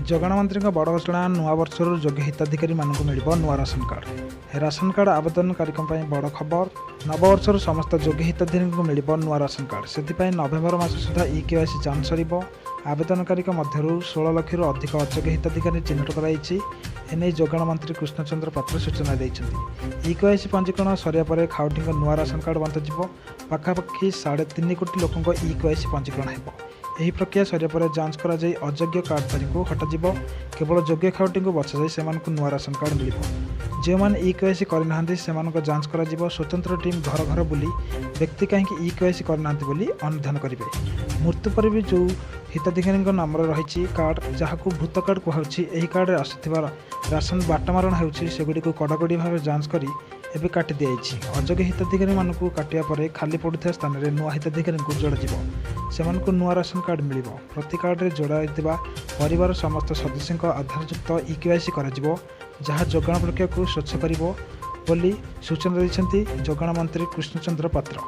जोगाण मंत्री बड़ घोषणा नुआ वर्ष योग्य हिताधिकारी मानक मिल नुआ राशन कार्ड। राशन कार्ड आवेदनकारी बड़ खबर। नववर्ष समस्त योग्य हिताधिकारी मिल नुआ राशन कार्ड। से नवेम्बर मास सुधा EKYC जांच सर। आवेदनकारी मध्य 16 लाख अधिक अयोग्य हिताधिकारी चिन्हट कर जोगाण मंत्री कृष्णचंद्र पात्र सूचना देते। EKYC पंजीकरण सरिया पर खाउटी नुआ राशन कार्ड बंटाज। पाखापाखि 3.5 कोटी लोक EKYC पंजीकरण हो। यह प्रक्रिया सरिया पर जांच कर अयोग्य कार्डधारी को हटाଯିब। केवल योग्य खाउटी को बछा से नुआ राशन कार्ड मिल। जो मैंने EKYC करना से जांच कर स्वतंत्र टीम घर घर बुली व्यक्ति कहीं EKYC करना अनुधान करेंगे। मृत्यु पर भी जो हिताधिकारी नाम रही कार्ड जहाँ को भूत कार्ड कहुच्छी यही कार्ड आसुवा राशन बाटमारण होगुड़ी कड़ाकड़ी भाव जांच कर एवं काटी दी जाइए। अयोग्य हिताधिकारी मानक काटिया पर खाली पड़ुवा स्थान में नुआ हिताधिकारी जोड़ नुआ राशन कार्ड मिल। प्रति कार्ड में जोड़ा परिवार समस्त सदस्य आधारयुक्त EKYC कर जहाँ जोगाण प्रक्रिया को स्वच्छ कर सूचना देते जोगाण मंत्री कृष्णचंद्र पात्र।